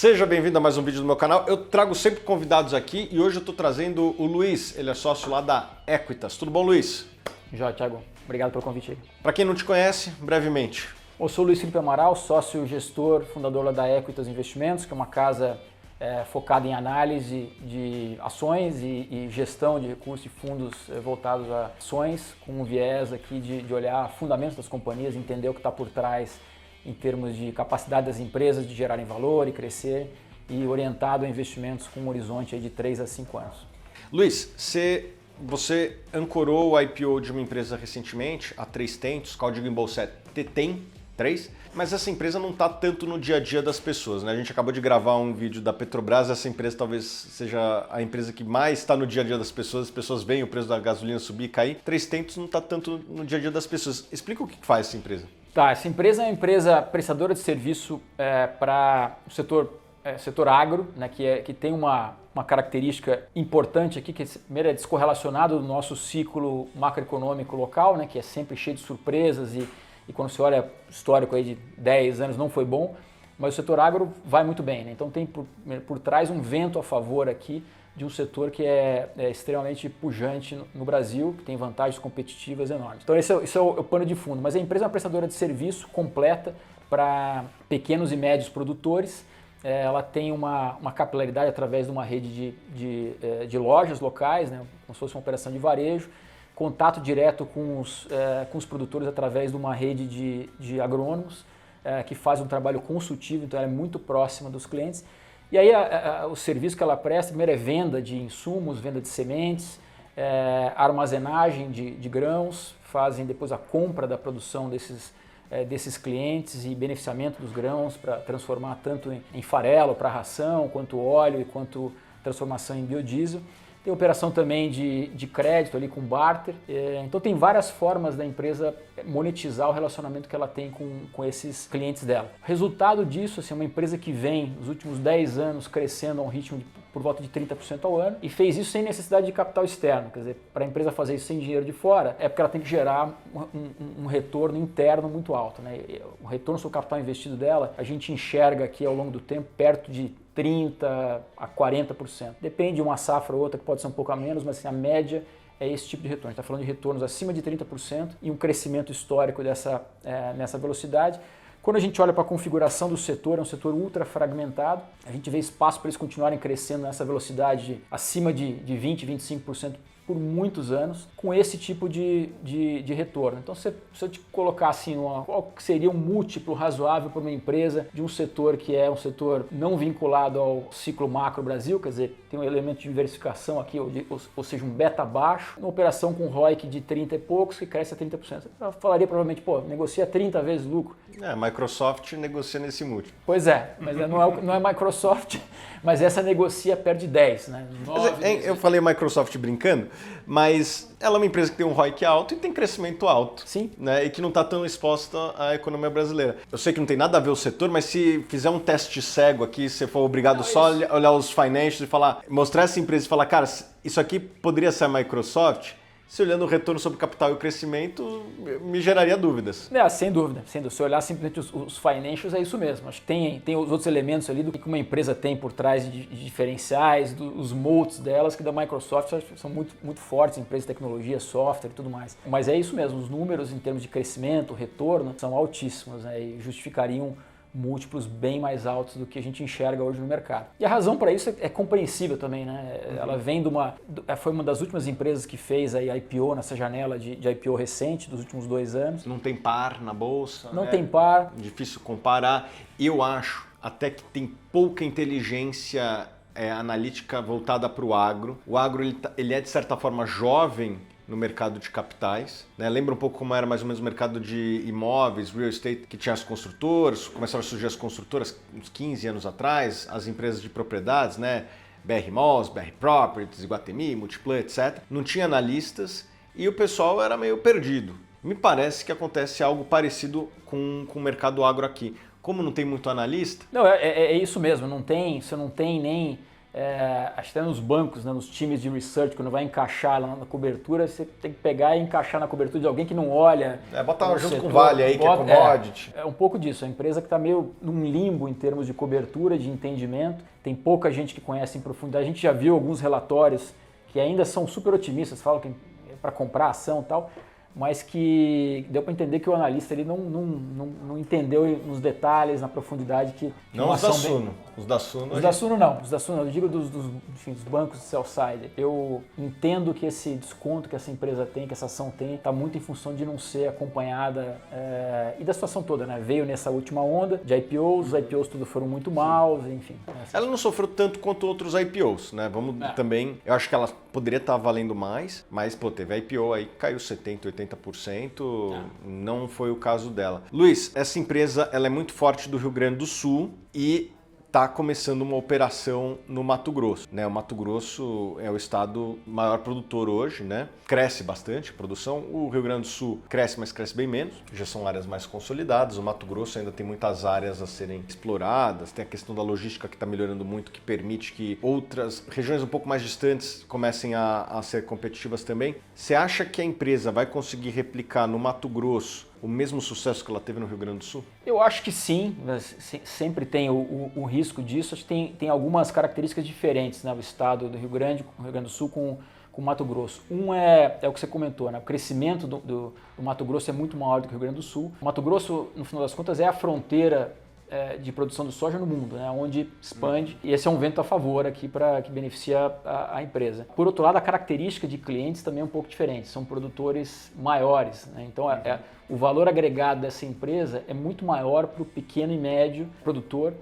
Seja bem-vindo a mais um vídeo do meu canal. Eu trago sempre convidados aqui e hoje eu estou trazendo o Luiz, ele é sócio lá da Equitas. Tudo bom, Luiz? Joia, Thiago. Obrigado pelo convite aí. Para quem não te conhece, brevemente. Eu sou o Luiz Felipe Amaral, sócio gestor, fundador lá da Equitas Investimentos, que é uma casa focada em análise de ações e gestão de recursos e fundos voltados a ações, com um viés aqui de olhar fundamentos das companhias, entender o que está por trás em termos de capacidade das empresas de gerarem valor e crescer, e orientado a investimentos com um horizonte aí de 3 a 5 anos. Luiz, você ancorou o IPO de uma empresa recentemente, a 3Tentos, código em bolsa é TTEM3, mas essa empresa não está tanto no dia a dia das pessoas, né? A gente acabou de gravar um vídeo da Petrobras, essa empresa talvez seja a empresa que mais está no dia a dia das pessoas, as pessoas veem o preço da gasolina subir e cair. 3Tentos não está tanto no dia a dia das pessoas. Explica o que faz essa empresa. Tá, essa empresa é uma empresa prestadora de serviço para o setor agro, né, que tem uma característica importante aqui, que primeiro é descorrelacionado do nosso ciclo macroeconômico local, né, que é sempre cheio de surpresas e quando você olha o histórico aí de 10 anos não foi bom, mas o setor agro vai muito bem, né? Então tem por trás um vento a favor aqui de um setor que é extremamente pujante no Brasil, que tem vantagens competitivas enormes. Então esse é o pano de fundo, mas a empresa é uma prestadora de serviço completa para pequenos e médios produtores. Ela tem uma capilaridade através de uma rede de lojas locais, né, como se fosse uma operação de varejo, contato direto com os produtores através de uma rede de agrônomos, que faz um trabalho consultivo, então ela é muito próxima dos clientes. E aí o serviço que ela presta, primeiro é venda de insumos, venda de sementes, armazenagem de grãos, fazem depois a compra da produção desses clientes e beneficiamento dos grãos para transformar tanto em farelo para ração, quanto óleo e quanto transformação em biodiesel. Tem operação também de crédito ali com barter. Então tem várias formas da empresa monetizar o relacionamento que ela tem com esses clientes dela. Resultado disso, assim, é uma empresa que vem nos últimos 10 anos crescendo a um ritmo por volta de 30% ao ano e fez isso sem necessidade de capital externo. Quer dizer, para a empresa fazer isso sem dinheiro de fora, é porque ela tem que gerar um retorno interno muito alto, né? O retorno sobre o capital investido dela, a gente enxerga aqui ao longo do tempo perto de 30% a 40%. Depende de uma safra ou outra que pode ser um pouco a menos, mas assim, a média é esse tipo de retorno. A gente está falando de retornos acima de 30% e um crescimento histórico nessa velocidade. Quando a gente olha para a configuração do setor, é um setor ultra fragmentado, a gente vê espaço para eles continuarem crescendo nessa velocidade acima de 20%, 25% por muitos anos, com esse tipo de retorno. Então, se eu te colocar assim, qual seria um múltiplo razoável para uma empresa de um setor que é um setor não vinculado ao ciclo macro Brasil, quer dizer, tem um elemento de diversificação aqui, ou seja, um beta baixo, uma operação com ROIC de 30 e poucos que cresce a 30%. Eu falaria provavelmente, negocia 30 vezes lucro. A Microsoft negocia nesse múltiplo. Pois é, mas não é Microsoft, mas essa negocia perde 10, né? 9, eu falei Microsoft brincando, mas ela é uma empresa que tem um ROIC alto e tem crescimento alto. Sim. Né, e que não está tão exposta à economia brasileira. Eu sei que não tem nada a ver o setor, mas se fizer um teste cego aqui, se for obrigado só a olhar os financials e mostrar essa empresa e falar, cara, isso aqui poderia ser a Microsoft, se olhando o retorno sobre o capital e o crescimento, me geraria dúvidas. Sem dúvida. Se olhar simplesmente os financials, é isso mesmo. Acho que tem os outros elementos ali do que uma empresa tem por trás de diferenciais, os moats delas, que da Microsoft são muito, muito fortes, empresas de tecnologia, software e tudo mais. Mas é isso mesmo, os números em termos de crescimento, retorno, são altíssimos, né, e justificariam múltiplos bem mais altos do que a gente enxerga hoje no mercado. E a razão para isso é compreensível também, né? Ela vem foi uma das últimas empresas que fez a IPO nessa janela de IPO recente, dos últimos 2 anos. Não tem par na bolsa. Não tem par. Difícil comparar. Eu acho até que tem pouca inteligência analítica voltada para o agro. O agro ele é de certa forma jovem no mercado de capitais, né? Lembra um pouco como era mais ou menos o mercado de imóveis, real estate, que tinha as construtoras, começaram a surgir as construtoras uns 15 anos atrás, as empresas de propriedades, né? BR Malls, BR Properties, Iguatemi, Multiplan, etc. Não tinha analistas e o pessoal era meio perdido. Me parece que acontece algo parecido com o mercado agro aqui. Como não tem muito analista... Não, é isso mesmo, você não tem nem acho que até nos bancos, né, nos times de research, quando vai encaixar lá na cobertura, você tem que pegar e encaixar na cobertura de alguém que não olha. Botar junto com o Vale aí, que é commodity. É um pouco disso, a empresa que está meio num limbo em termos de cobertura, de entendimento, tem pouca gente que conhece em profundidade, a gente já viu alguns relatórios que ainda são super otimistas, falam que é para comprar ação e tal, mas que deu para entender que o analista ele não entendeu nos detalhes, na profundidade que... Não os da Suno. Os da Suno... Os da Suno não. Os da Suno, eu digo dos bancos de sell-side. Eu entendo que esse desconto que essa empresa tem, que essa ação tem, está muito em função de não ser acompanhada e da situação toda, né? Veio nessa última onda de IPOs, os IPOs tudo foram muito maus, enfim. Ela não sofreu tanto quanto outros IPOs, né? Vamos também... Eu acho que ela poderia estar valendo mais, mas, pô, teve IPO aí, caiu 70%, 80%, não foi o caso dela. Luiz, essa empresa ela é muito forte do Rio Grande do Sul e está começando uma operação no Mato Grosso, né? O Mato Grosso é o estado maior produtor hoje, né? Cresce bastante a produção. O Rio Grande do Sul cresce, mas cresce bem menos. Já são áreas mais consolidadas. O Mato Grosso ainda tem muitas áreas a serem exploradas. Tem a questão da logística que está melhorando muito, que permite que outras regiões um pouco mais distantes comecem a ser competitivas também. Você acha que a empresa vai conseguir replicar no Mato Grosso o mesmo sucesso que ela teve no Rio Grande do Sul? Eu acho que sim, mas sempre tem o risco disso. Acho que tem algumas características diferentes, né? O estado do Rio Grande do Sul com o Mato Grosso. Um é o que você comentou, né? O crescimento do Mato Grosso é muito maior do que o Rio Grande do Sul. O Mato Grosso, no final das contas, é a fronteira de produção de soja no mundo, né? Onde expande, e esse é um vento a favor aqui que beneficia a empresa. Por outro lado, a característica de clientes também é um pouco diferente, são produtores maiores, né? Então o valor agregado dessa empresa é muito maior para o pequeno e médio produtor.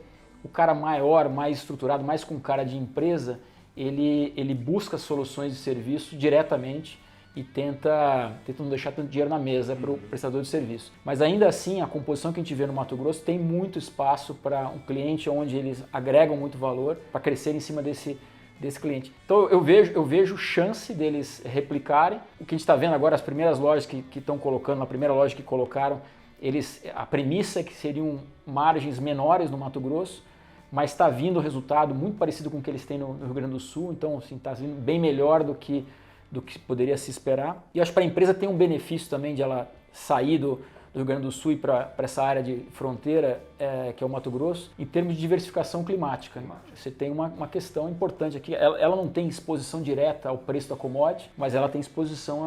O cara maior, mais estruturado, mais com cara de empresa, ele busca soluções de serviço diretamente e tenta não deixar tanto dinheiro na mesa para o prestador de serviço. Mas ainda assim, a composição que a gente vê no Mato Grosso tem muito espaço para um cliente onde eles agregam muito valor para crescer em cima desse cliente. Então eu vejo chance deles replicarem. O que a gente está vendo agora, as primeiras lojas que estão colocando, a primeira loja que colocaram, a premissa é que seriam margens menores no Mato Grosso, mas está vindo o resultado muito parecido com o que eles têm no Rio Grande do Sul, então assim, está vindo bem melhor do que poderia se esperar. E acho que para a empresa tem um benefício também de ela sair do Rio Grande do Sul e para essa área de fronteira, que é o Mato Grosso, em termos de diversificação climática. Você tem uma questão importante aqui, ela não tem exposição direta ao preço da commodity, mas ela tem exposição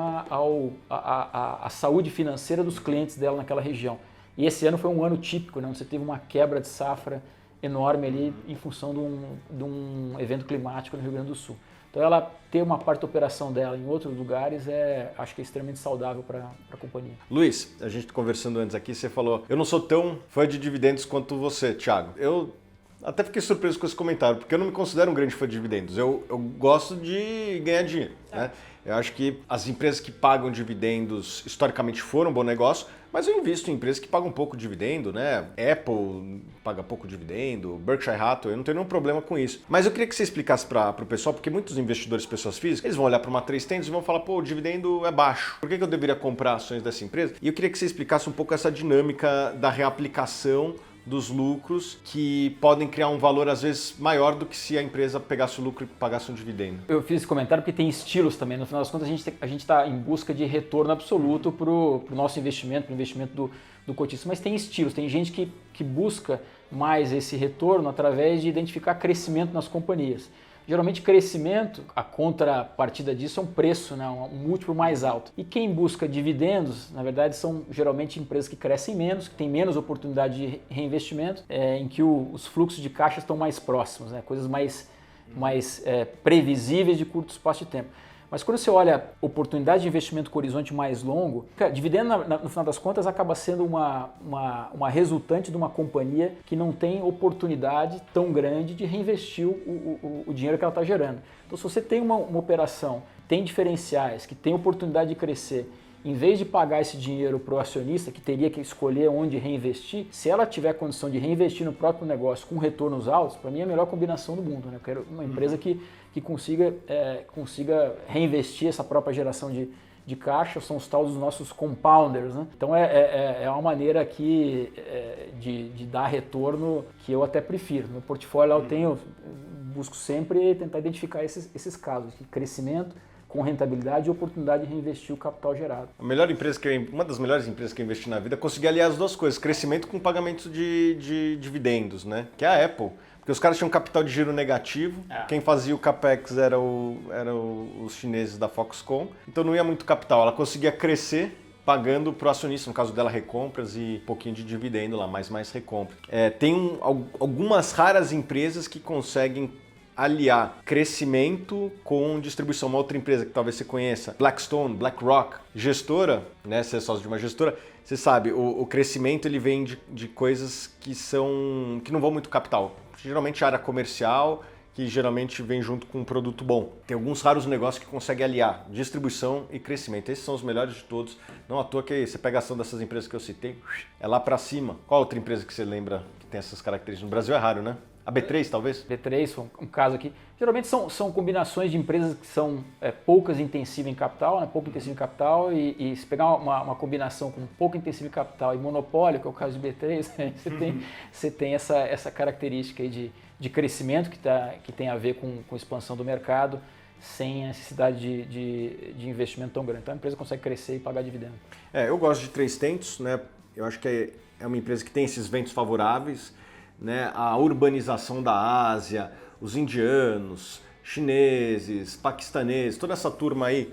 à saúde financeira dos clientes dela naquela região. E esse ano foi um ano típico, né? Você teve uma quebra de safra enorme ali em função de um evento climático no Rio Grande do Sul. Então ela ter uma parte da operação dela em outros lugares acho que é extremamente saudável para a companhia. Luiz, a gente conversando antes aqui, você falou, eu não sou tão fã de dividendos quanto você, Thiago. Eu até fiquei surpreso com esse comentário, porque eu não me considero um grande fã de dividendos. Eu gosto de ganhar dinheiro, né? Eu acho que as empresas que pagam dividendos historicamente foram um bom negócio, mas eu invisto em empresas que pagam pouco dividendo, né? Apple paga pouco dividendo, Berkshire Hathaway, eu não tenho nenhum problema com isso. Mas eu queria que você explicasse para o pessoal, porque muitos investidores, pessoas físicas, eles vão olhar para uma 3tentos e vão falar, pô, o dividendo é baixo, por que eu deveria comprar ações dessa empresa? E eu queria que você explicasse um pouco essa dinâmica da reaplicação dos lucros que podem criar um valor às vezes maior do que se a empresa pegasse o lucro e pagasse um dividendo. Eu fiz esse comentário porque tem estilos também. No final das contas, a gente está em busca de retorno absoluto para o nosso investimento, para o investimento do cotista. Mas tem estilos, tem gente que busca mais esse retorno através de identificar crescimento nas companhias. Geralmente crescimento, a contrapartida disso é um preço, né, um múltiplo mais alto. E quem busca dividendos, na verdade, são geralmente empresas que crescem menos, que têm menos oportunidade de reinvestimento, em que os fluxos de caixa estão mais próximos, né, coisas mais previsíveis de curto espaço de tempo. Mas quando você olha oportunidade de investimento com horizonte mais longo, dividendo no final das contas acaba sendo uma resultante de uma companhia que não tem oportunidade tão grande de reinvestir o dinheiro que ela está gerando. Então se você tem uma operação, tem diferenciais, que tem oportunidade de crescer, em vez de pagar esse dinheiro para o acionista, que teria que escolher onde reinvestir, se ela tiver condição de reinvestir no próprio negócio com retornos altos, para mim é a melhor combinação do mundo, né? Eu quero uma empresa que consiga reinvestir essa própria geração de caixa, são os tais dos nossos compounders, né? Então é uma maneira aqui de dar retorno que eu até prefiro. No portfólio eu tenho busco sempre tentar identificar esses casos de crescimento com rentabilidade e oportunidade de reinvestir o capital gerado. Uma das melhores empresas que eu investi na vida, consegui aliar as duas coisas, crescimento com pagamento de dividendos, né? Que é a Apple. Porque os caras tinham capital de giro negativo, quem fazia o capex era os chineses da Foxconn, então não ia muito capital, ela conseguia crescer pagando para o acionista, no caso dela recompras e um pouquinho de dividendo lá, mais recompra. Tem algumas raras empresas que conseguem aliar crescimento com distribuição. Uma outra empresa que talvez você conheça, Blackstone, BlackRock, gestora, né? Você é sócio de uma gestora, você sabe, o crescimento ele vem de coisas que não vão muito capital. Geralmente área comercial, que geralmente vem junto com um produto bom. Tem alguns raros negócios que conseguem aliar distribuição e crescimento. Esses são os melhores de todos. Não à toa que você pega a ação dessas empresas que eu citei, é lá para cima. Qual outra empresa que você lembra que tem essas características? No Brasil é raro, né? A B3, talvez? B3, um caso aqui. Geralmente são combinações de empresas que são poucas intensivas em capital, né? Pouco intensivo em capital, e se pegar uma combinação com pouco intensivo em capital e monopólio, que é o caso de B3, você tem essa característica aí de crescimento que tem a ver com expansão do mercado, sem a necessidade de investimento tão grande. Então a empresa consegue crescer e pagar dividendo. Eu gosto de Três Tentos, né? Eu acho que é uma empresa que tem esses ventos favoráveis, né? A urbanização da Ásia, os indianos, chineses, paquistaneses, toda essa turma aí,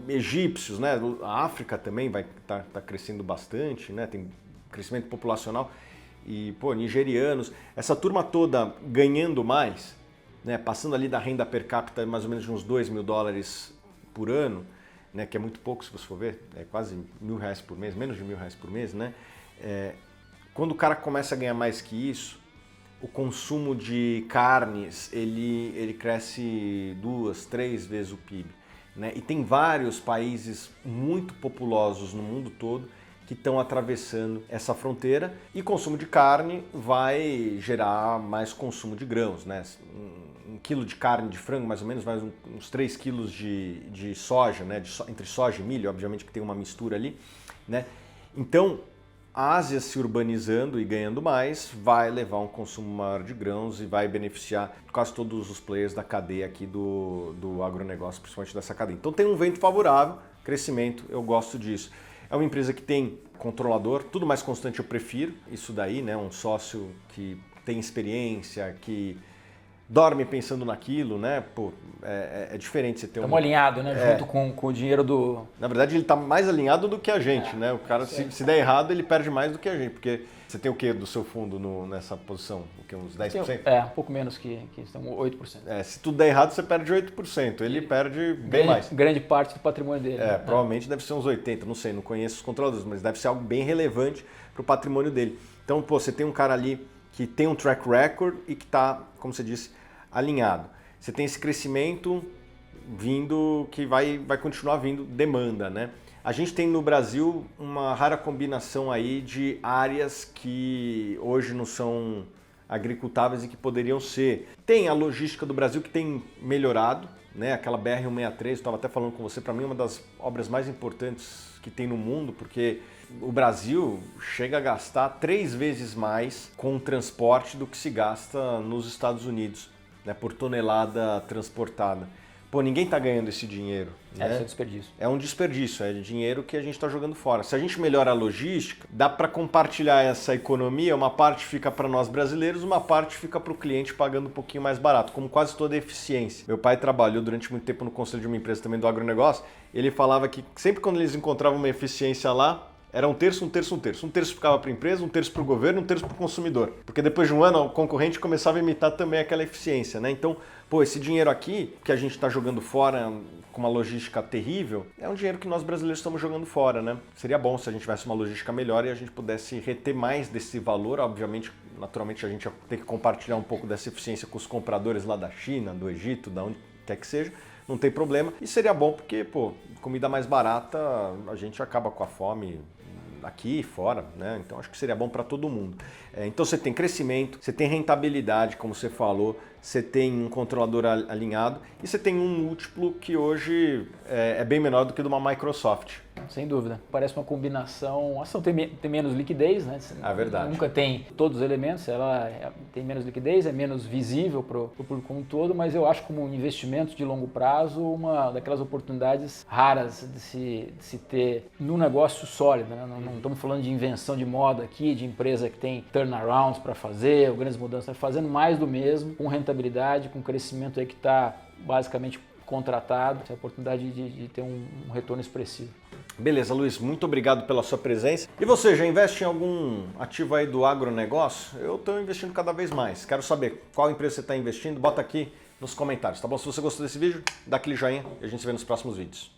egípcios, né? A África também tá crescendo bastante, né? Tem crescimento populacional. E, nigerianos, essa turma toda ganhando mais, né? Passando ali da renda per capita mais ou menos de uns $2.000 por ano, né? Que é muito pouco se você for ver, é quase R$1.000 por mês, menos de R$1.000 por mês, né? Quando o cara começa a ganhar mais que isso, o consumo de carnes ele cresce 2, 3 vezes o PIB, né? E tem vários países muito populosos no mundo todo que estão atravessando essa fronteira, e consumo de carne vai gerar mais consumo de grãos, né? Um quilo de carne de frango, mais ou menos, vai uns 3 quilos de soja, né? Entre soja e milho, obviamente que tem uma mistura ali, né? Então, a Ásia se urbanizando e ganhando mais vai levar um consumo maior de grãos e vai beneficiar quase todos os players da cadeia aqui do agronegócio, principalmente dessa cadeia. Então tem um vento favorável, crescimento, eu gosto disso. É uma empresa que tem controlador, tudo mais constante eu prefiro, isso daí, né? Um sócio que tem experiência, que dorme pensando naquilo, né? É diferente você ter Estamos alinhados, né? Junto com o dinheiro do... Na verdade, ele está mais alinhado do que a gente, né? O cara, se der errado, ele perde mais do que a gente, porque você tem o que do seu fundo nessa posição? O que, uns 10%? Um pouco menos que estamos 8%. Se tudo der errado, você perde 8%, ele perde bem mais. Grande parte do patrimônio dele. Provavelmente deve ser uns 80%, não sei, não conheço os controladores, mas deve ser algo bem relevante para o patrimônio dele. Então, você tem um cara ali que tem um track record e que está, como você disse, alinhado. Você tem esse crescimento vindo, que vai continuar vindo demanda, né? A gente tem no Brasil uma rara combinação aí de áreas que hoje não são agricultáveis e que poderiam ser. Tem a logística do Brasil que tem melhorado, né? Aquela BR-163, eu estava até falando com você, para mim é uma das obras mais importantes que tem no mundo, porque o Brasil chega a gastar 3 vezes mais com o transporte do que se gasta nos Estados Unidos, né, por tonelada transportada. Ninguém está ganhando esse dinheiro. Né? Isso é desperdício. É um desperdício, é dinheiro que a gente está jogando fora. Se a gente melhora a logística, dá para compartilhar essa economia, uma parte fica para nós brasileiros, uma parte fica para o cliente pagando um pouquinho mais barato, como quase toda eficiência. Meu pai trabalhou durante muito tempo no conselho de uma empresa também do agronegócio, ele falava que sempre quando eles encontravam uma eficiência lá, era um terço, um terço, um terço. Um terço ficava para a empresa, um terço para o governo, um terço para o consumidor. Porque depois de um ano, o concorrente começava a imitar também aquela eficiência, né? Então, esse dinheiro aqui, que a gente está jogando fora com uma logística terrível, é um dinheiro que nós brasileiros estamos jogando fora, né? Seria bom se a gente tivesse uma logística melhor e a gente pudesse reter mais desse valor. Obviamente, naturalmente, a gente ia ter que compartilhar um pouco dessa eficiência com os compradores lá da China, do Egito, da onde quer que seja. Não tem problema. E seria bom porque, comida mais barata, a gente acaba com a fome aqui e fora, né? Então acho que seria bom para todo mundo. Então você tem crescimento, você tem rentabilidade, como você falou, você tem um controlador alinhado e você tem um múltiplo que hoje é bem menor do que de uma Microsoft. Sem dúvida. Parece uma combinação. A ação tem menos liquidez, né? É verdade. Nunca tem todos os elementos, ela tem menos liquidez, é menos visível para o público como um todo, mas eu acho como um investimento de longo prazo uma daquelas oportunidades raras de se ter num negócio sólido. Né? Não estamos falando de invenção de moda aqui, de empresa que tem turnarounds para fazer, ou grandes mudanças, fazendo mais do mesmo, com rentabilidade, com crescimento aí que está basicamente contratado, a oportunidade de ter um retorno expressivo. Beleza, Luiz, muito obrigado pela sua presença. E você, já investe em algum ativo aí do agronegócio? Eu estou investindo cada vez mais. Quero saber qual empresa você está investindo, bota aqui nos comentários, tá bom? Se você gostou desse vídeo, dá aquele joinha e a gente se vê nos próximos vídeos.